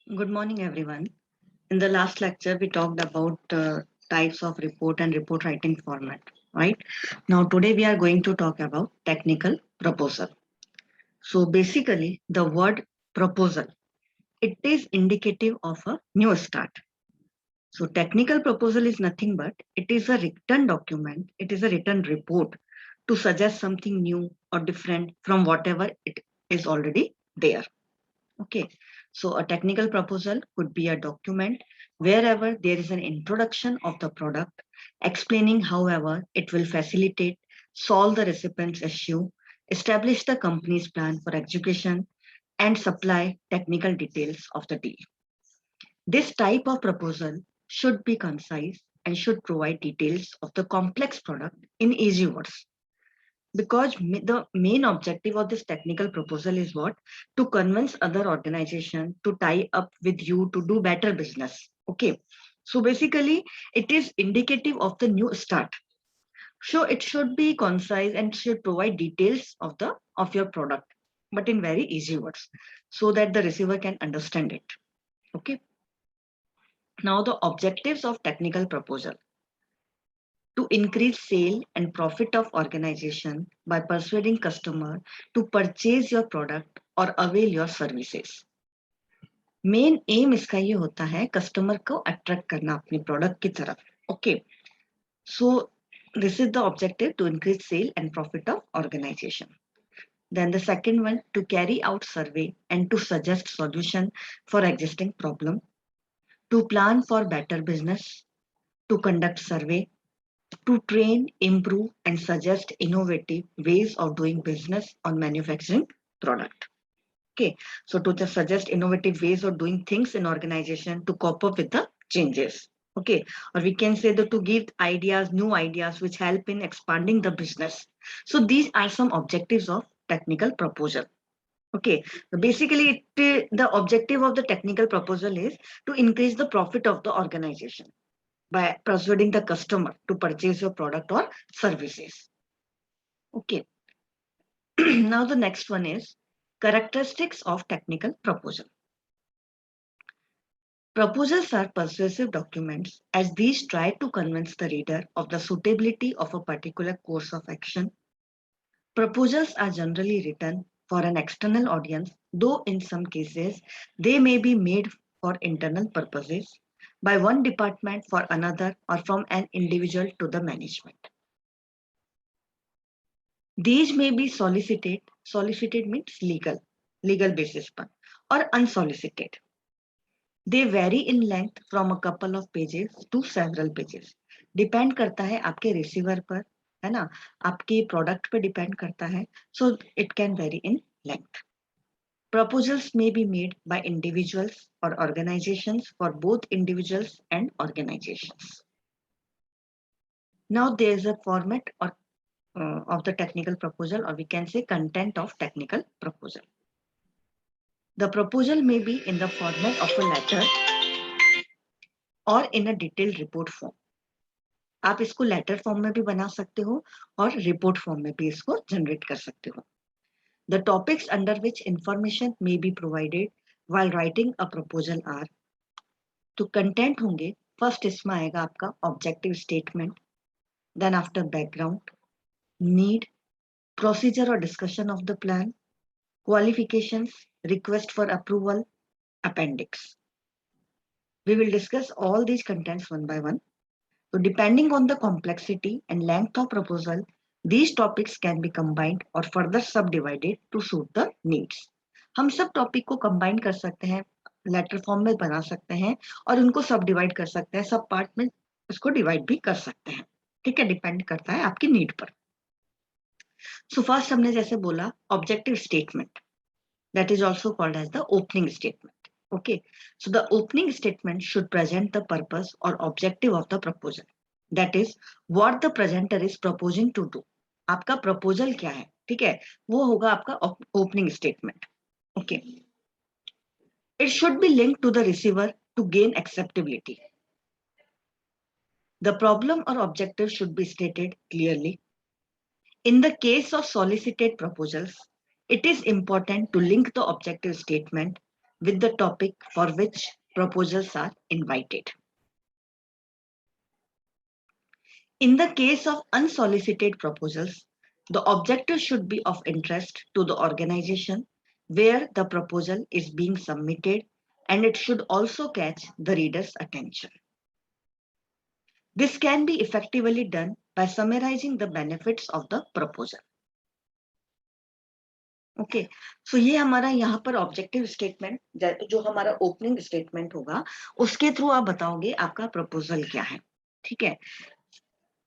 Good morning, everyone. In the last lecture, we talked about types of report and report writing format, right? Now, today we are going to talk about technical proposal. So, basically, the word proposal, it is indicative of a new start. So, technical proposal is nothing but it is a written document, it is a written report to suggest something new or different from whatever it is already there. Okay, so a technical proposal could be a document wherever there is an introduction of the product, explaining however it will facilitate, solve the recipient's issue, establish the company's plan for execution, and supply technical details of the deal. This type of proposal should be concise and should provide details of the complex product in easy words because the main objective of this technical proposal is what, to convince other organization to tie up with you to do better business. Okay, so basically it is indicative of the new start, so it should be concise and should provide details of your product but in very easy words so that the receiver can understand it. Okay, now the objectives of technical proposal: to increase sale and profit of organization by persuading customer to purchase your product or avail your services. Main M इसका ये होता है customer को attract करना अपनी product की तरफ. Okay, so this is the objective, to increase sale and profit of organization. Then the second one, to carry out survey and to suggest solution for existing problem, to plan for better business, to conduct survey, to train, improve, and suggest innovative ways of doing business on manufacturing product. Okay, so to just suggest innovative ways of doing things in organization to cope up with the changes. Okay, or we can say that to give ideas, new ideas which help in expanding the business. So these are some objectives of technical proposal. Okay, so basically the objective of the technical proposal is to increase the profit of the organization by persuading the customer to purchase your product or services. Okay, now the next one is characteristics of technical proposal. Proposals are persuasive documents as these try to convince the reader of the suitability of a particular course of action. Proposals are generally written for an external audience, though in some cases they may be made for internal purposes by one department for another or from an individual to the management. These may be solicited means legal basis पर, or unsolicited. They vary in length from a couple of pages to several pages. Depend करता है आपके receiver पर, है ना, आपके product पे depend करता है. So it can vary in length. Proposals may be made by individuals or organizations for both individuals and organizations. Now there is a format or of the technical proposal, or we can say content of technical proposal. The proposal may be in the format of a letter or in a detailed report form. आप इसको letter form में भी बना सकते हो और report form में भी इसको जनरेट कर सकते हो. The topics under which information may be provided while writing a proposal are, तो कंटेंट होंगे, फर्स्ट इसमें आएगा आपका objective statement, then after background, need, procedure और discussion of the plan, qualifications, request for approval, appendix. We will discuss all these contents one by one. So depending on the complexity and length of proposal, these topics can be combined or further subdivided to suit the needs. हम सब topic को combine कर सकते हैं, letter form में बना सकते हैं और उनको सब डिवाइड कर सकते हैं, सब पार्ट में उसको डिवाइड भी कर सकते हैं. ठीक है, डिपेंड करता है आपकी नीड पर. सो फर्स्ट हमने जैसे बोला objective statement, that is also called as the opening statement. Okay, so the opening statement should present the purpose or objective of the proposal. That is what the presenter is proposing to do. आपका proposal क्या है, ठीक है, वो होगा आपका opening statement. Okay, it should be linked to the receiver to gain acceptability. The problem or objective should be stated clearly. In the case of solicited proposals, it is important to link the objective statement with the topic for which proposals are invited. In the case of unsolicited proposals, the objective should be of interest to the organization where the proposal is being submitted, and it should also catch the reader's attention. This can be effectively done by summarizing the benefits of the proposal. Okay so ये हमारा यहाँ पर objective statement जो हमारा opening statement होगा उसके through आप बताओगे आपका प्रपोजल क्या है. ठीक है,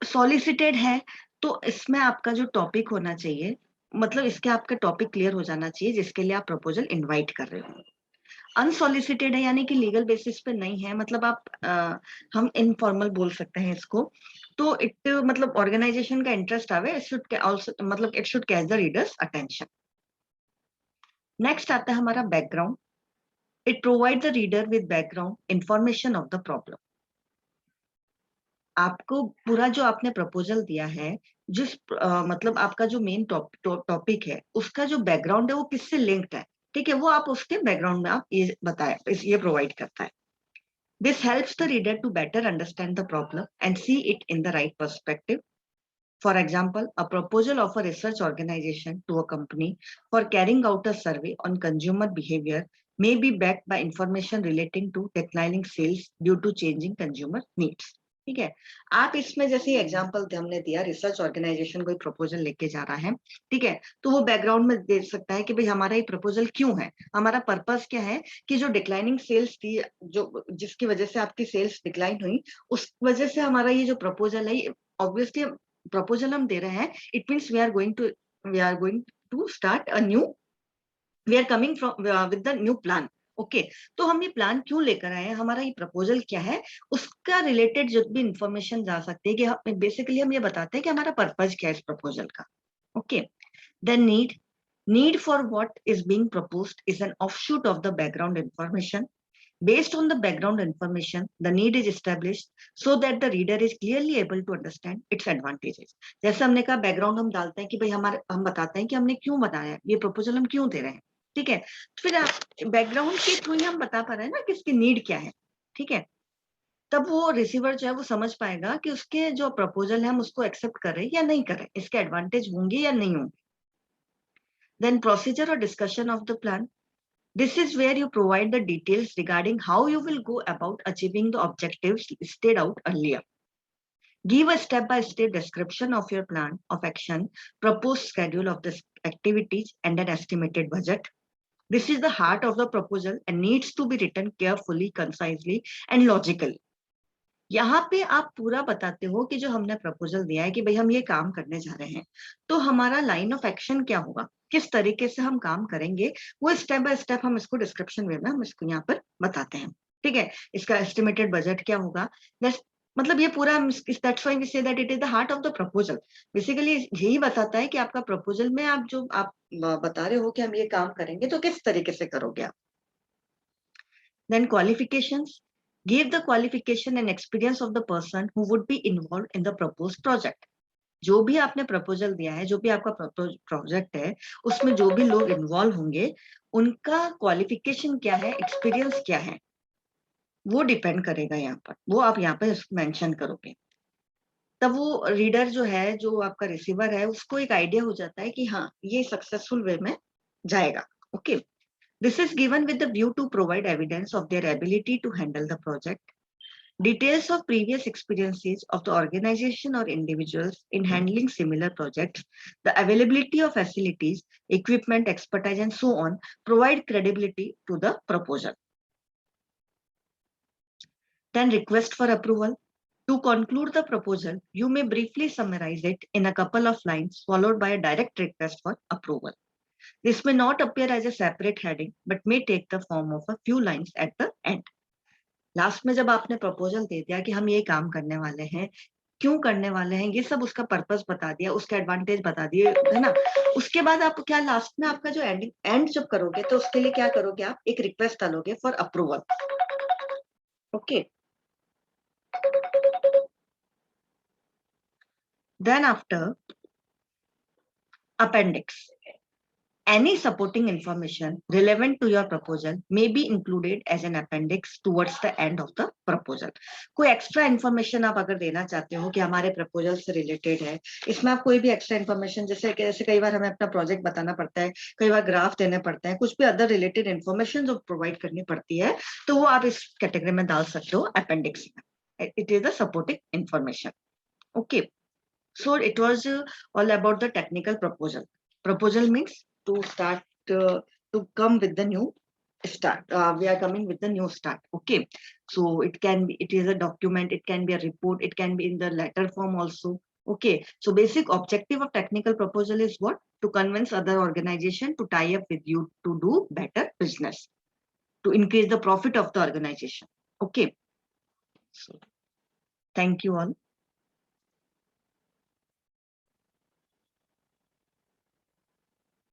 सॉलिसिटेड है तो इसमें आपका जो टॉपिक होना चाहिए, मतलब इसके आपका टॉपिक क्लियर हो जाना चाहिए जिसके लिए आप प्रपोजल इनवाइट कर रहे हो. अनसॉलिसिटेड है यानी कि लीगल बेसिस पे नहीं है, मतलब आप हम इनफॉर्मल बोल सकते हैं इसको. तो इट मतलब ऑर्गेनाइजेशन का इंटरेस्ट आवे, इट शुड आल्सो मतलब it should catch the readers attention. Next आता है हमारा background. It provide the reader with background information of the problem. आपको पूरा जो आपने प्रपोजल दिया है, जिस मतलब आपका जो मेन टॉपिक है उसका जो बैकग्राउंड है वो किससे लिंक्ड है, ठीक है, वो आप उसके बैकग्राउंड में आप ये बताए, ये प्रोवाइड करता है. This helps the reader to better understand the problem and see it in the right perspective. For example, a proposal of a research organization to a company for carrying out a survey on consumer behavior may be backed by information relating to declining sales due to changing consumer needs. ठीक है, आप इसमें जैसे example हमने दिया, research organisation कोई proposal लेके जा रहा है, ठीक है, तो वो बैकग्राउंड में दे सकता है कि भाई हमारा ये प्रपोजल क्यों है, हमारा पर्पस क्या है, कि जो डिक्लाइनिंग सेल्स थी, जो जिसकी वजह से आपकी सेल्स डिक्लाइन हुई, उस वजह से हमारा ये जो प्रपोजल है, ऑब्वियसली प्रपोजल हम दे रहे हैं, it means we are going to start a new, we are coming from with the new plan. Okay, तो हम ये प्लान क्यों लेकर आए हैं, हमारा ये प्रपोजल क्या है, उसका रिलेटेड जो भी इंफॉर्मेशन जा सकती है, कि बेसिकली हम ये बताते हैं कि हमारा पर्पज क्या है इस प्रपोजल का. Okay, then need for what is being proposed is an offshoot of the background information. Based on the background information, the need is established so that the reader is clearly able to understand its advantages. जैसे हमने कहा background हम डालते हैं कि भाई हम बताते हैं कि हमने क्यों बनाया ये प्रपोजल, हम क्यों दे रहे हैं, ठीक है, तो फिर आप बैकग्राउंड के थ्रू ही हम बता पा रहे हैं ना कि इसकी नीड क्या है. ठीक है, तब वो रिसीवर जो है वो समझ पाएगा कि उसके जो प्रपोजल है हम उसको एक्सेप्ट करें या नहीं करें, इसके एडवांटेज होंगे या नहीं होंगे. देन प्रोसीजर और discussion of the plan. This is where you provide the details regarding how you will go about achieving the objectives listed out earlier. Give a step-by-step description of your plan of action, proposed schedule of the activities, and an estimated budget. This is the heart of the proposal and needs to be written carefully, concisely, and logically. यहाँ पे आप पूरा बताते हो कि जो हमने proposal दिया है कि भाई हम ये काम करने जा रहे हैं, तो हमारा लाइन ऑफ एक्शन क्या होगा, किस तरीके से हम काम करेंगे, वो स्टेप बाय स्टेप हम इसको डिस्क्रिप्शन वे में हम इसको यहाँ पर बताते हैं. ठीक है, इसका एस्टिमेटेड बजट क्या होगा, मतलब ये पूरा that's why we say that it is the heart of the proposal. Basically यही बताता है कि आपका प्रपोजल में आप जो आप बता रहे हो कि हम ये काम करेंगे तो किस तरीके से करोगे आप. Then qualifications. Give the qualification and experience of the person who would be involved in the proposed project. जो भी आपने प्रपोजल दिया है, जो भी आपका प्रोजेक्ट है, उसमें जो भी लोग इन्वॉल्व होंगे, उनका क्वालिफिकेशन क्या है, एक्सपीरियंस क्या है, वो डिपेंड करेगा यहाँ पर, वो आप यहाँ पर मेंशन करोगे. तब वो रीडर जो है, जो आपका रिसीवर है, उसको एक आइडिया हो जाता है कि हाँ ये सक्सेसफुल वे में जाएगा. Okay, this is given with the view to provide evidence of their ability to handle the project. Details of previous experiences of the organization or individuals in handling similar projects, the availability of facilities, equipment, expertise, and so on provide credibility to the proposal. Then request for approval. To conclude the proposal, you may briefly summarize it in a couple of lines followed by a direct request for approval. This may not appear as a separate heading, but may take the form of a few lines at the end. Last में जब आपने proposal दे दिया कि हम ये काम करने वाले हैं, क्यों करने वाले हैं, ये सब उसका पर्पस बता दिया, उसका एडवांटेज बता दिए, है ना, उसके बाद आप क्या लास्ट में आपका जो एंड जब करोगे तो उसके लिए क्या करोगे, आप एक रिक्वेस्ट डालोगे for approval. Okay, then after appendix. Any supporting information relevant to your proposal may be included as an appendix towards the end of the proposal. कोई एक्स्ट्रा इन्फॉर्मेशन आप अगर देना चाहते हो कि हमारे प्रपोजल से रिलेटेड है, इसमें आप कोई भी एक्स्ट्रा इन्फॉर्मेशन, जैसे कई बार हमें अपना प्रोजेक्ट बताना पड़ता है, कई बार ग्राफ देने पड़ते हैं, कुछ भी अदर रिलेटेड इन्फॉर्मेशन जो प्रोवाइड करनी पड़ती है, तो वो आप इस कैटेगरी में डाल सकते हो अपेंडिक्स में. It is the supporting information. Okay, so it was all about the technical proposal. Proposal means to start, to come with the new start. We are coming with the new start. Okay, so it is a document, it can be a report, it can be in the letter form also. Okay, so basic objective of technical proposal is what? To convince other organization to tie up with you to do better business, to increase the profit of the organization. Okay, so thank you all.